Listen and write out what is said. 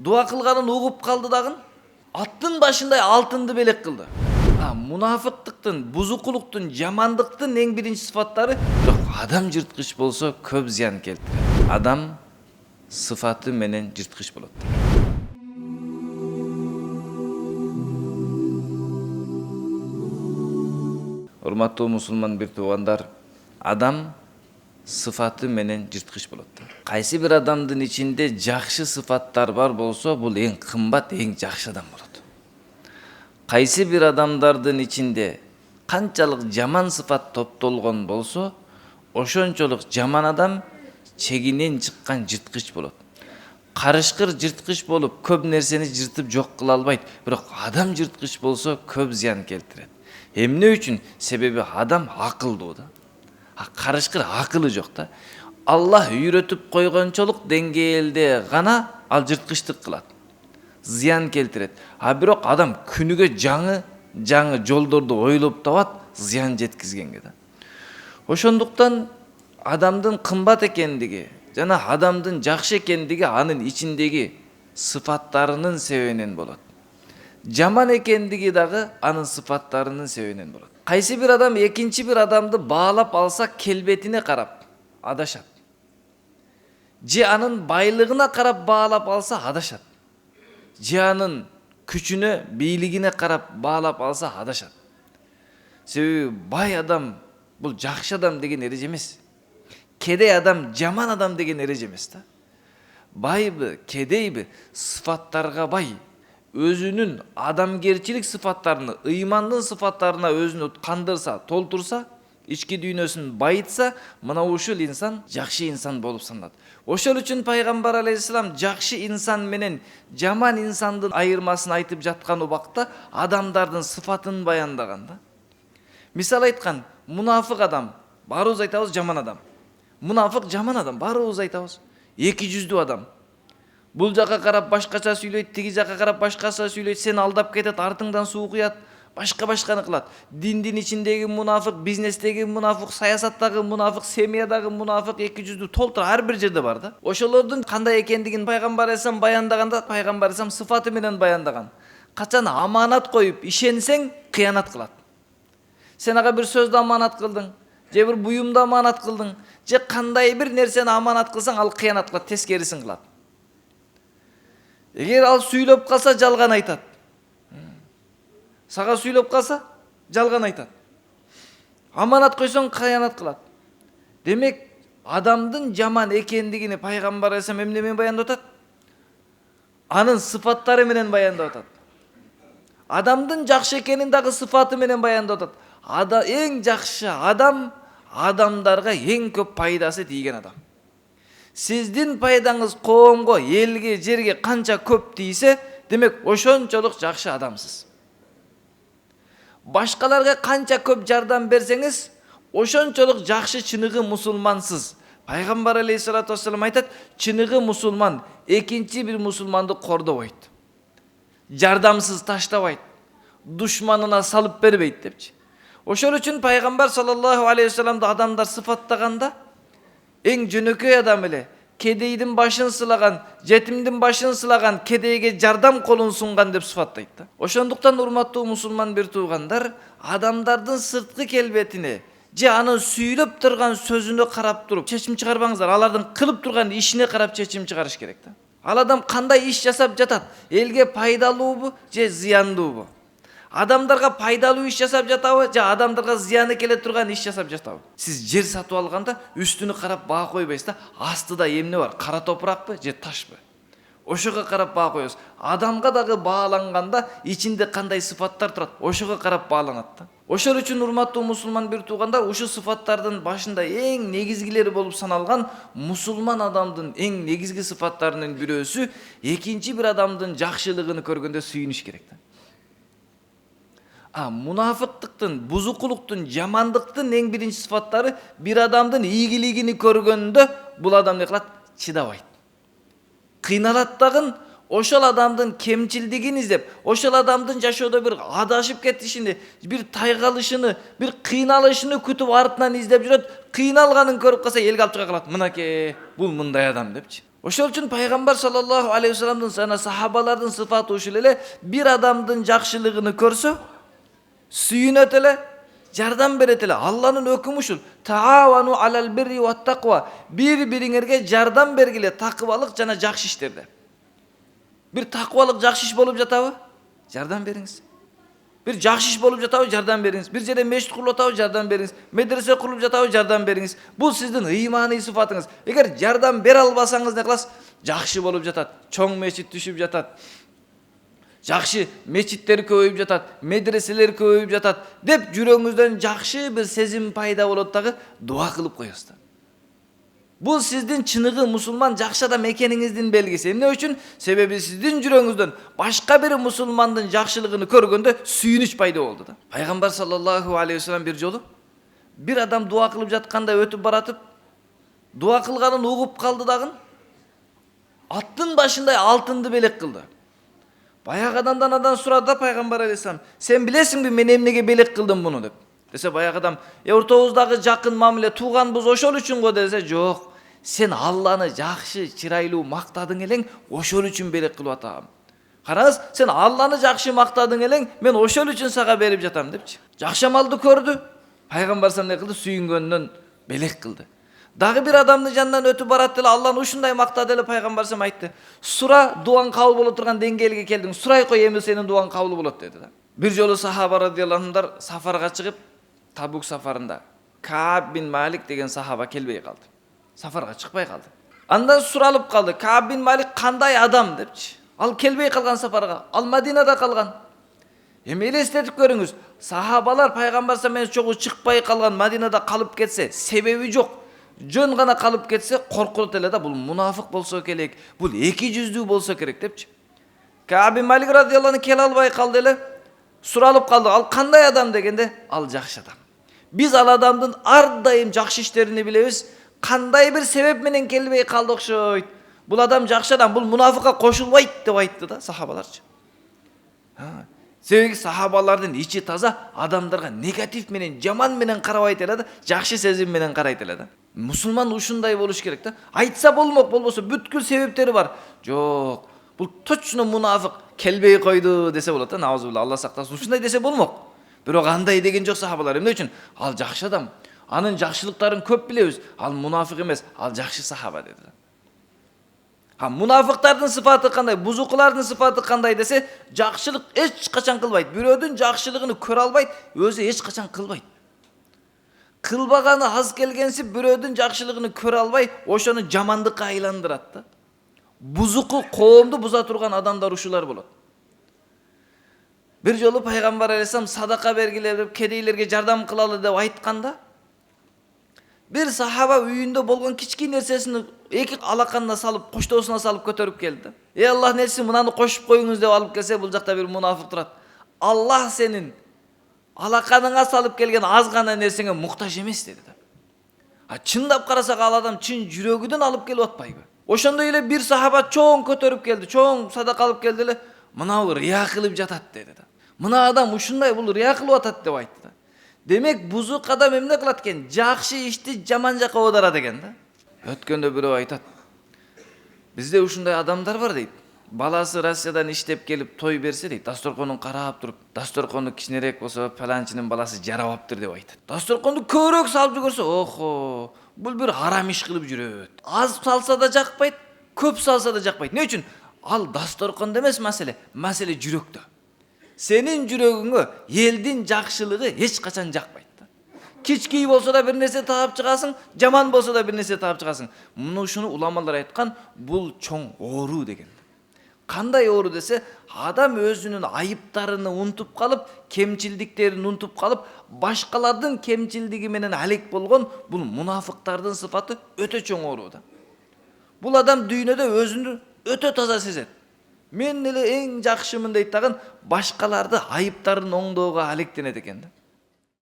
Дуа кылганын угуп калды дагы аттын башындай алтынды белек кылды. Мунафыктыктын, бузукулуктун, жамандыктын эң биринчи сыфаттары бирок адам жырткыч болсо көп зыян келтирет. Адам сыфаты менен жырткыч болот. Урматтуу мусулман бир туугандар, адам сыфаты менен жырткыч болот. Кайсы бир адамдын ичинде жакшы сыфаттар бар болсо, бул эң кымбат, эң жакшы адам болот. Кайсы бир адамдардын ичинде канчалык жаман сыфат топтолгон болсо, ошончолук жаман адам чегинен чыккан жырткыч болот. Карышкыр жырткыч болуп, көп нерсени жыртып жок кыла албайт, бирок адам жырткыч болсо көп зыян келтирет. Эмне үчүн? Себеби адам акылдуу да. Карышкыр акылы жок да. Аллах үйрөтүп койгончолук деңгээлде гана ал жырткычтык кылат. Зыян келтирет. Бирок адам күнүгө жаңы жолдорду ойлоп табат, зыян жеткизгенге да. Ошондуктан адамдын кымбат экендиги жана адамдын жакшы экендиги анын ичиндеги сыфаттарынын себебинен болот. Жаман экендиги дагы анын сыфаттарынын себебинен болот. Кайсы бир адам экинчи бир адамды баалап алса, келбетине карап адашат. Же анын байлыгына карап баалап алса, адашат. Же анын күчүнө, бийлигине карап баалап алса, адашат. Себеби бай адам бул жакшы адам деген эреже эмес. Кедей адам жаман адам деген эреже эмес да. Байбы, кедейби, сыфаттарга бай, өзүнүн адамгерчилик сыфаттарына, ыймандын сыфаттарына өзүнү кандырса, толтурса, ички дүйнөсүн байытса, мына ушул инсан жакшы инсан болуп саналат. Ошол үчүн пайгамбар алейхиссалам жакшы инсан менен жаман инсандын айырмасын айтып жаткан убакта адамдардын сыфатын баяндаган да. Мисал айткан, мунафык адам, баарыбыз айтабыз жаман адам. Мунафык жаман адам, баарыбыз айтабыз. Эки жүздүү адам. Бул жака карап башкача сүйлөйт, тиги жака карап башкача сүйлөйт, сени алдап кетет, артыңдан суу куят, башканы кылат. Диндин ичиндеги мунафык, бизнестеги мунафык, саясаттагы мунафык, семьядагы мунафык, эки жүздүү толтур ар бир жерде бар да. Ошолордун кандай экендигин пайгамбар алейхиссалам баяндаганда, пайгамбар алейхиссалам сыфаты менен баяндаган. Качан аманат коюп ишенсең, кыянат кылат. Сен ага бир сөздү аманат кылдың, же бир буюмду аманат кылдың, же кандай бир нерсени аманат кылсаң, ал кыянат кылат, тескерисин кылат. Эгер ал сүйлөп калса, жалган айтат. Сага сүйлөп калса, жалган айтат. Аманат койсоң, кыянат кылат. Демек, адамдын жаман экендигини пайгамбар алейхиссалам эмне менен баяндап атат? Анын сыфаттары менен баяндап атат. Адамдын жакшы экенин дагы сыфаты менен баяндап атат. Эң жакшы адам адамдарга эң көп пайдасы тийген адам. Сиздин пайдаңыз коомго, элге, жерге канча көп тийсе, демек ошончолук жакшы адамсыз. Башкаларга канча көп жардам берсеңиз, ошончолук жакшы чыныгы мусулмансыз. Пайгамбар алейхиссалату вассалам айтат, чыныгы мусулман экинчи бир мусулманды кордобойт. Жардамсыз таштабайт, душманына салып бербейт депчи. Ошол үчүн пайгамбар саллаллаху алейхи вассаламды адамдар сыфаттаганда эң жөнөкөй адам эле, кедейдин башын сылаган, жетимдин башын сылаган, кедейге жардам колун сунган деп сыфаттайт да. Ошондуктан урматтуу мусулман бир туугандар, адамдардын сырткы келбетине же анын сүйлөп турган сөзүнө карап туруп чечим чыгарбаңыздар, алардын кылып турган ишине карап чечим чыгарыш керек да. Ал адам кандай иш жасап жатат? Элге пайдалуубу же зыяндуубу? Адамдарга пайдалуу иш жасап жатабы же адамдарга зыяны келе турган иш жасап жатабы? Сиз жер сатып алганда үстүнү карап баа койбойсуз да, астыда эмне бар? Кара топуракпы же ташпы? Ошого карап баа коесуз. Адамга дагы бааланганда ичинде кандай сыфаттар турат, ошого карап бааланат да. Ошол үчүн урматтуу мусулман бир туугандар, ушул сыфаттардын башында эң негизгилери болуп саналган мусулман адамдын эң негизги сыфаттарынын бирөөсү экинчи бир адамдын жакшылыгын көргөндө сүйүнүш керек да. Мунафыктыктын, бузукулуктун, жамандыктын эң биринчи сыфаттары бир адамдын ийгилигини көргөндө бул адам эмне кылат? Чыдабайт. Кыйналат дагы ошол адамдын кемчилдигин издеп, ошол адамдын жашоодо бир адашып кетишини, бир тайгалышыны, бир кыйналышыны күтүп артынан издеп жүрөт. Кыйналганын көрүп калса, элге алып чыга калат. Мынакей, бул мындай адам депчи. Ошол үчүн пайгамбар саллаллаху алейхи вассаламдын жана сахабалардын сыфаты ушул эле: бир адамдын жакшылыгын көрсө сүйүнөт эле, жардам берет эле. Алланын өкүмү ушул: таавану алал бирри ват таква. Бири-бириңерге жардам бергиле такыбалык жана жакшы иштерде. Бир такыбалык жакшы иш болуп жатабы? Жардам бериңиз. Бир жакшы иш болуп жатабы? Жардам бериңиз. Бир жерде мешит курулуп атабы? Жардам бериңиз. Медресе курулуп жатабы? Жардам бериңиз. Бул сиздин ыйманий сыфатыңыз. Эгер жардам бере албасаңыз не кыласыз? Жакшы болуп жатат. Чоң мешит түшүп жатат. Жакшы мечиттер көбөйүп жатат, медреселер көбөйүп жатат деп жүрөгүңүздөн жакшы бир сезим пайда болот дагы дуа кылып коесуздар. Бул сиздин чыныгы мусулман жакшы адам экениңиздин белгиси. Эмне үчүн? Себеби сиздин жүрөгүңүздөн башка бир мусулмандын жакшылыгын көргөндө сүйүнүч пайда болду да. Пайгамбар саллаллаху алейхи вассалам бир жолу бир адам дуа кылып жатканда өтүп баратып, дуа кылганын угуп калды дагы аттын башындай алтынды белек кылды. Баягы адамдан сурады да пайгамбар алейхиссалам: "Сен билесиңби мен эмнеге белек кылдым муну?" деп. Десе баягы адам: "Ортобуздагы жакын мамиле, тууганбыз, ошол үчүн го" десе, "Жок, сен Алланы жакшы, чырайлуу мактадың элең, ошол үчүн белек кылып атам. Караңыз, сен Алланы жакшы мактадың элең, мен ошол үчүн сага берип жатам" депчи. Жакшы амалды көрдү. Пайгамбар саллаллаху алейхи вассалам сүйүнгөндөн белек кылды. Дагы бир адамдын жанынан өтүп барат эле, Алланы ушундай мактады эле, пайгамбар саллаллаху алейхи вассалам айтты: "Сура, дуаң кабыл боло турган деңгээлге келдиң. Сурай кой, эми сенин дуаң кабыл болот" деди да. Бир жолу сахаба радиаллаху анху сафарга чыгып, Табук сафарында Кааб бин Малик деген сахаба келбей калды. Сафарга чыкпай калды. Андан суралып калды: "Кааб бин Малик кандай адам?" депчи. Ал келбей калган сафарга, ал Мадинада калган. Эми элестетип көрүңүз, сахабалар пайгамбар саллаллаху алейхи вассалам менен чогуу чыкпай калган, Мадинада калып кетсе, себеби жок, жөн гана калып кетсе коркулат эле да, бул мунафык болсо керек, бул эки жүздүү болсо керек депчи. Кааб бин Малик радиаллаху анху келе албай калды эле, суралып калды: "Ал кандай адам?" дегенде, "Ал жакшы адам. Биз ал адамдын ар дайым жакшы иштерин билебиз. Кандай бир себеп менен келбей калды окшойт. Бул адам жакшы адам, бул мунафыкка кошулбайт" деп айтты да сахабаларчы. Себеби сахабалардын ичи таза, адамдарга негатив менен, жаман менен карабайт эле да, жакшы сезим менен карайт эле да. Мусулман ушундай болуш керек да. Айтса болмок, болбосо бүткүл себептери бар. Жок, бул точно мунафык, келбей койду десе болот да. Наузубилла, Алла сактасын. Ушундай десе болмок. Бирок андай деген жок сахабалар. Эмне үчүн? Ал жакшы адам. Анын жакшылыктарын көп билебиз. Ал мунафык эмес, ал жакшы сахаба деди. Мунафыктардын сыфаты кандай, бузукулардын сыфаты кандай десе, жакшылык эч качан кылбайт. Бирөөдүн жакшылыгын көрө албайт, өзү эч качан кылбайт. Кылбаганы аз келгенсип бирөөдүн жакшылыгын көрө албай, ошону жамандыкка айландырат да. Бузуку коомду буза турган адамдар ушулар болот. Бир жолу пайгамбар алейхиссалам садака бергиле деп, кедейлерге жардам кылалы деп айтканда, бир сахаба үйүндө болгон кички нерсесин эки алаканына салып, коштоосуна салып көтөрүп келди. Аллах нерси, мынаны кошуп коюңуз деп алып келсе, бул жакта бир мунафык турат. Аллах сенин алаканыңа салып келген аз гана нерсеңе муктаж эмес деди да. Чындап карасак, ал адам чын жүрөгүдөн алып келип атпайбы? Ошондой эле бир сахаба чоң көтөрүп келди, чоң садака алып келди эле, "Мынау рия кылып жатат" деди да. "Мына адам ушундай, бул рия кылып атат" деп айтты да. Демек бузук адам эмне кылат экен? Жакшы ишти жаман жакка оодарат экен да. Өткөндө бирөө айтат: "Бизде ушундай адамдар бар" дейт. Баласы Россиядан иштеп келип той берсе дейт, дасторконун карап туруп, дасторкону кичинерээк болсо паланчынын баласы жарабаптыр деп айтат. Дасторконду көбүрөөк салып жүгөрсө, "Охо, бул бир арам иш кылып жүрөт. Аз салса да жакпайт, көп салса да жакпайт." Эмне үчүн? Ал дасторкондо эмес маселе жүрөктө. Сенин жүрөгүңө элдин жакшылыгы эч качан жакпайт да. Кичкей болсо да бир нерсе таап чыгасың, жаман болсо да бир нерсе таап чыгасың. Ушуну уламалар айткан, бул чоң оору деген. Кандай оору десе, адам өзүнүн айыптарын унутуп калып, кемчилдиктерин унутуп калып, башкалардын кемчилдиги менен алек болгон, бул мунафыктардын сыфаты өтө чоң оору да. Бул адам дүйнөдө өзүнү өтө таза сезет. Мен эле эң жакшымын дейт дагы, башкаларды айыптарын оңдоого алектенет экен да.